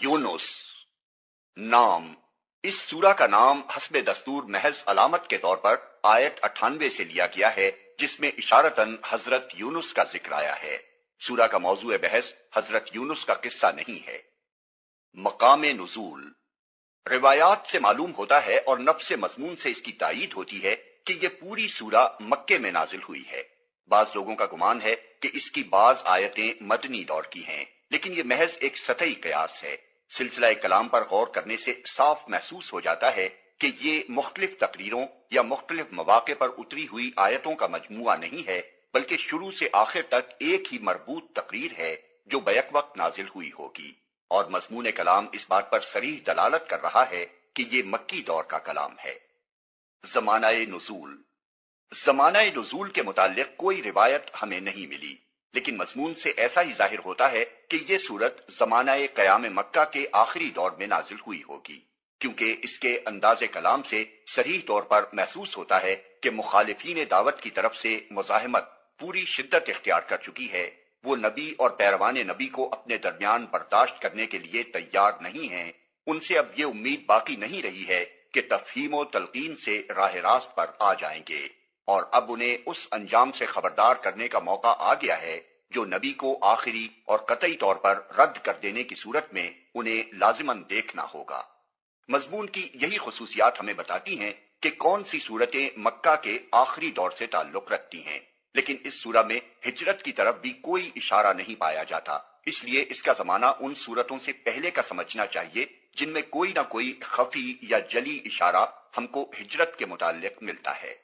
یونس نام۔ اس سورہ کا نام حسب دستور محض علامت کے طور پر آیت 98 سے لیا گیا ہے، جس میں اشارتاً حضرت یونس کا ذکر آیا ہے۔ سورہ کا موضوع بحث حضرت یونس کا قصہ نہیں ہے۔ مقام نزول۔ روایات سے معلوم ہوتا ہے اور نفس مضمون سے اس کی تائید ہوتی ہے کہ یہ پوری سورہ مکے میں نازل ہوئی ہے۔ بعض لوگوں کا گمان ہے کہ اس کی بعض آیتیں مدنی دور کی ہیں، لیکن یہ محض ایک سطحی قیاس ہے۔ سلسلہ کلام پر غور کرنے سے صاف محسوس ہو جاتا ہے کہ یہ مختلف تقریروں یا مختلف مواقع پر اتری ہوئی آیتوں کا مجموعہ نہیں ہے، بلکہ شروع سے آخر تک ایک ہی مربوط تقریر ہے جو بیک وقت نازل ہوئی ہوگی، اور مضمون کلام اس بات پر صریح دلالت کر رہا ہے کہ یہ مکی دور کا کلام ہے۔ زمانہ نزول۔ زمانہ نزول کے متعلق کوئی روایت ہمیں نہیں ملی، لیکن مضمون سے ایسا ہی ظاہر ہوتا ہے کہ یہ سورت زمانہ قیام مکہ کے آخری دور میں نازل ہوئی ہوگی، کیونکہ اس کے انداز کلام سے صریح طور پر محسوس ہوتا ہے کہ مخالفین دعوت کی طرف سے مزاحمت پوری شدت اختیار کر چکی ہے۔ وہ نبی اور پیروان نبی کو اپنے درمیان برداشت کرنے کے لیے تیار نہیں ہیں۔ ان سے اب یہ امید باقی نہیں رہی ہے کہ تفہیم و تلقین سے راہ راست پر آ جائیں گے، اور اب انہیں اس انجام سے خبردار کرنے کا موقع آ گیا ہے جو نبی کو آخری اور قطعی طور پر رد کر دینے کی صورت میں انہیں لازماً دیکھنا ہوگا۔ مضمون کی یہی خصوصیات ہمیں بتاتی ہیں کہ کون سی صورتیں مکہ کے آخری دور سے تعلق رکھتی ہیں، لیکن اس سورہ میں ہجرت کی طرف بھی کوئی اشارہ نہیں پایا جاتا، اس لیے اس کا زمانہ ان صورتوں سے پہلے کا سمجھنا چاہیے جن میں کوئی نہ کوئی خفی یا جلی اشارہ ہم کو ہجرت کے متعلق ملتا ہے۔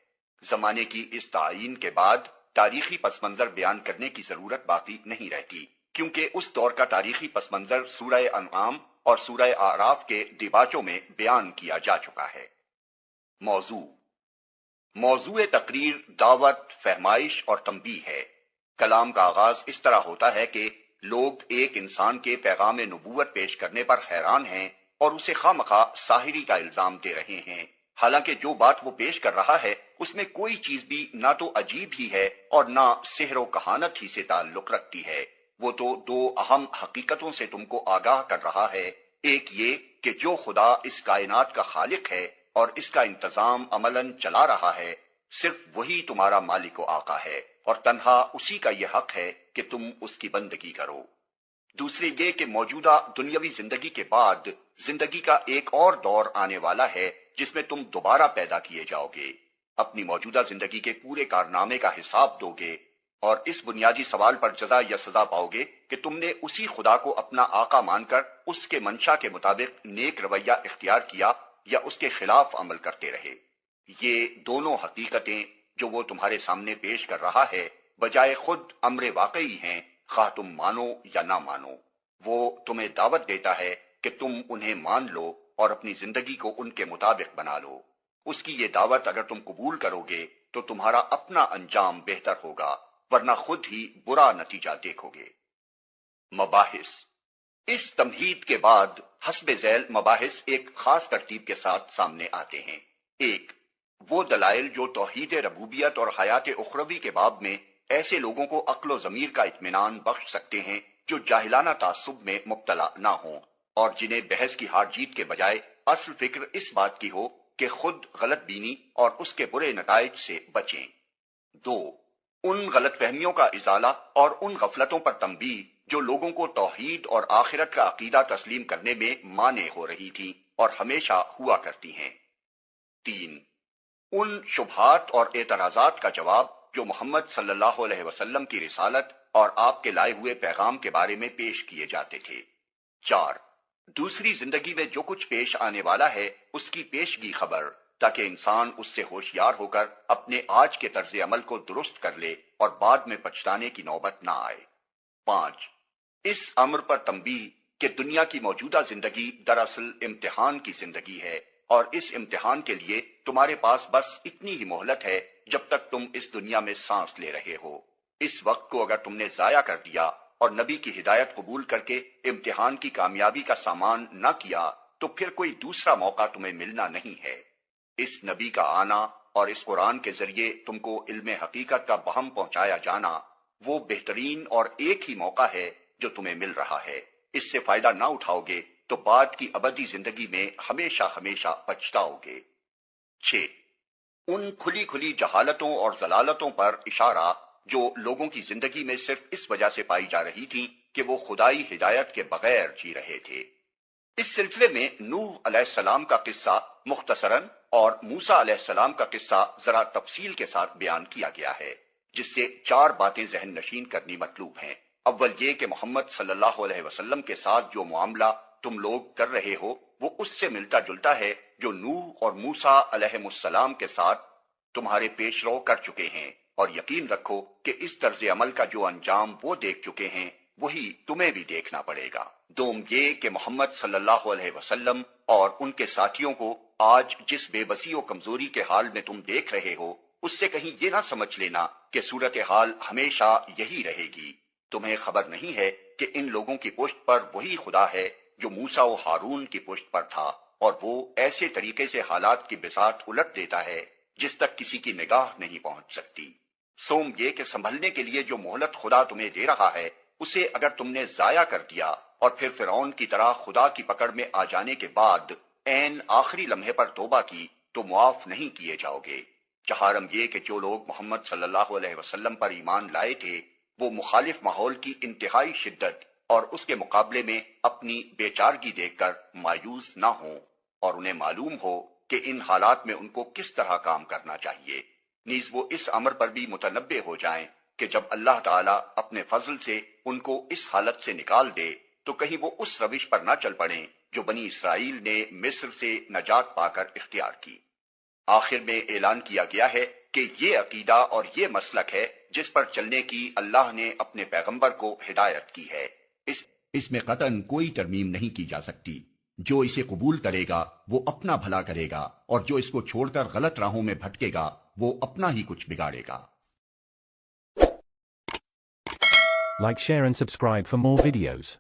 زمانے کی اس تعیین کے بعد تاریخی پس منظر بیان کرنے کی ضرورت باقی نہیں رہتی، کیونکہ اس دور کا تاریخی پس منظر سورہ انعام اور سورہ اعراف کے دیباچوں میں بیان کیا جا چکا ہے۔ موضوع تقریر دعوت، فہمائش اور تنبیہ ہے۔ کلام کا آغاز اس طرح ہوتا ہے کہ لوگ ایک انسان کے پیغام نبوت پیش کرنے پر حیران ہیں اور اسے خواہ مخواہ ساحری کا الزام دے رہے ہیں، حالانکہ جو بات وہ پیش کر رہا ہے اس میں کوئی چیز بھی نہ تو عجیب ہی ہے اور نہ سحر و کہانت ہی سے تعلق رکھتی ہے۔ وہ تو دو اہم حقیقتوں سے تم کو آگاہ کر رہا ہے، ایک یہ کہ جو خدا اس کائنات کا خالق ہے اور اس کا انتظام عملاً چلا رہا ہے، صرف وہی تمہارا مالک و آقا ہے، اور تنہا اسی کا یہ حق ہے کہ تم اس کی بندگی کرو۔ دوسری یہ کہ موجودہ دنیاوی زندگی کے بعد زندگی کا ایک اور دور آنے والا ہے جس میں تم دوبارہ پیدا کیے جاؤ گے، اپنی موجودہ زندگی کے پورے کارنامے کا حساب دو گے، اور اس بنیادی سوال پر جزا یا سزا پاؤ گے کہ تم نے اسی خدا کو اپنا آقا مان کر اس کے منشا کے مطابق نیک رویہ اختیار کیا یا اس کے خلاف عمل کرتے رہے۔ یہ دونوں حقیقتیں جو وہ تمہارے سامنے پیش کر رہا ہے بجائے خود امر واقعی ہیں، خواہ تم مانو یا نہ مانو۔ وہ تمہیں دعوت دیتا ہے کہ تم انہیں مان لو اور اپنی زندگی کو ان کے مطابق بنا لو۔ اس کی یہ دعوت اگر تم قبول کرو گے تو تمہارا اپنا انجام بہتر ہوگا، ورنہ خود ہی برا نتیجہ دیکھو گے۔ مباحث۔ اس تمہید کے بعد حسب ذیل مباحث ایک خاص ترتیب کے ساتھ سامنے آتے ہیں۔ ایک، وہ دلائل جو توحید ربوبیت اور حیات اخروی کے باب میں ایسے لوگوں کو عقل و ضمیر کا اطمینان بخش سکتے ہیں جو جاہلانہ تعصب میں مبتلا نہ ہوں، اور جنہیں بحث کی ہار جیت کے بجائے اصل فکر اس بات کی ہو کہ خود غلط بینی اور اس کے برے نتائج سے بچیں۔ دو، ان غلط فہمیوں کا ازالہ اور ان غفلتوں پر تنبیہ جو لوگوں کو توحید اور آخرت کا عقیدہ تسلیم کرنے میں مانع ہو رہی تھی اور ہمیشہ ہوا کرتی ہیں۔ تین، ان شبہات اور اعتراضات کا جواب جو محمد صلی اللہ علیہ وسلم کی رسالت اور آپ کے لائے ہوئے پیغام کے بارے میں پیش کیے جاتے تھے۔ چار، دوسری زندگی میں جو کچھ پیش آنے والا ہے اس کی پیشگی خبر، تاکہ انسان اس سے ہوشیار ہو کر اپنے آج کے طرز عمل کو درست کر لے اور بعد میں پچھتانے کی نوبت نہ آئے۔ پانچ، اس امر پر تنبیہ کہ دنیا کی موجودہ زندگی دراصل امتحان کی زندگی ہے، اور اس امتحان کے لیے تمہارے پاس بس اتنی ہی مہلت ہے جب تک تم اس دنیا میں سانس لے رہے ہو۔ اس وقت کو اگر تم نے ضائع کر دیا اور نبی کی ہدایت قبول کر کے امتحان کی کامیابی کا سامان نہ کیا تو پھر کوئی دوسرا موقع تمہیں ملنا نہیں ہے۔ اس نبی کا آنا اور اس قرآن کے ذریعے تم کو علم حقیقت کا بہم پہنچایا جانا وہ بہترین اور ایک ہی موقع ہے جو تمہیں مل رہا ہے۔ اس سے فائدہ نہ اٹھاؤ گے تو بعد کی ابدی زندگی میں ہمیشہ ہمیشہ پچھتاؤ گے۔ 6۔ ان کھلی کھلی جہالتوں اور ضلالتوں پر اشارہ جو لوگوں کی زندگی میں صرف اس وجہ سے پائی جا رہی تھی کہ وہ خدائی ہدایت کے بغیر جی رہے تھے۔ اس سلسلے میں نوح علیہ السلام کا قصہ مختصراً اور موسیٰ علیہ السلام کا قصہ ذرا تفصیل کے ساتھ بیان کیا گیا ہے، جس سے 4 باتیں ذہن نشین کرنی مطلوب ہیں۔ اول یہ کہ محمد صلی اللہ علیہ وسلم کے ساتھ جو معاملہ تم لوگ کر رہے ہو وہ اس سے ملتا جلتا ہے جو نوح اور موسیٰ علیہ السلام کے ساتھ تمہارے پیش رو کر چکے ہیں، اور یقین رکھو کہ اس طرز عمل کا جو انجام وہ دیکھ چکے ہیں وہی تمہیں بھی دیکھنا پڑے گا۔ دوم یہ کہ محمد صلی اللہ علیہ وسلم اور ان کے ساتھیوں کو آج جس بے بسی و کمزوری کے حال میں تم دیکھ رہے ہو اس سے کہیں یہ نہ سمجھ لینا کہ صورتحال ہمیشہ یہی رہے گی۔ تمہیں خبر نہیں ہے کہ ان لوگوں کی پشت پر وہی خدا ہے جو موسیٰ و ہارون کی پشت پر تھا، اور وہ ایسے طریقے سے حالات کی بساط الٹ دیتا ہے جس تک کسی کی نگاہ نہیں پہنچ سکتی۔ سوم یہ کہ سنبھلنے کے لیے جو مہلت خدا تمہیں دے رہا ہے اسے اگر تم نے ضائع کر دیا اور پھر فرعون کی طرح خدا کی پکڑ میں آ جانے کے بعد عین آخری لمحے پر توبہ کی تو معاف نہیں کیے جاؤ گے۔ چہارم یہ کہ جو لوگ محمد صلی اللہ علیہ وسلم پر ایمان لائے تھے وہ مخالف ماحول کی انتہائی شدت اور اس کے مقابلے میں اپنی بے چارگی دیکھ کر مایوس نہ ہوں، اور انہیں معلوم ہو کہ ان حالات میں ان کو کس طرح کام کرنا چاہیے۔ نیز وہ اس امر پر بھی متنبہ ہو جائیں کہ جب اللہ تعالیٰ اپنے فضل سے ان کو اس حالت سے نکال دے تو کہیں وہ اس روش پر نہ چل پڑیں جو بنی اسرائیل نے مصر سے نجات پا کر اختیار کی۔ آخر میں اعلان کیا گیا ہے کہ یہ عقیدہ اور یہ مسلک ہے جس پر چلنے کی اللہ نے اپنے پیغمبر کو ہدایت کی ہے۔ اس میں قطعاً کوئی ترمیم نہیں کی جا سکتی۔ جو اسے قبول کرے گا وہ اپنا بھلا کرے گا، اور جو اس کو چھوڑ کر غلط راہوں میں بھٹکے گا وہ اپنا ہی کچھ بگاڑے گا۔ Like, share and subscribe for more videos.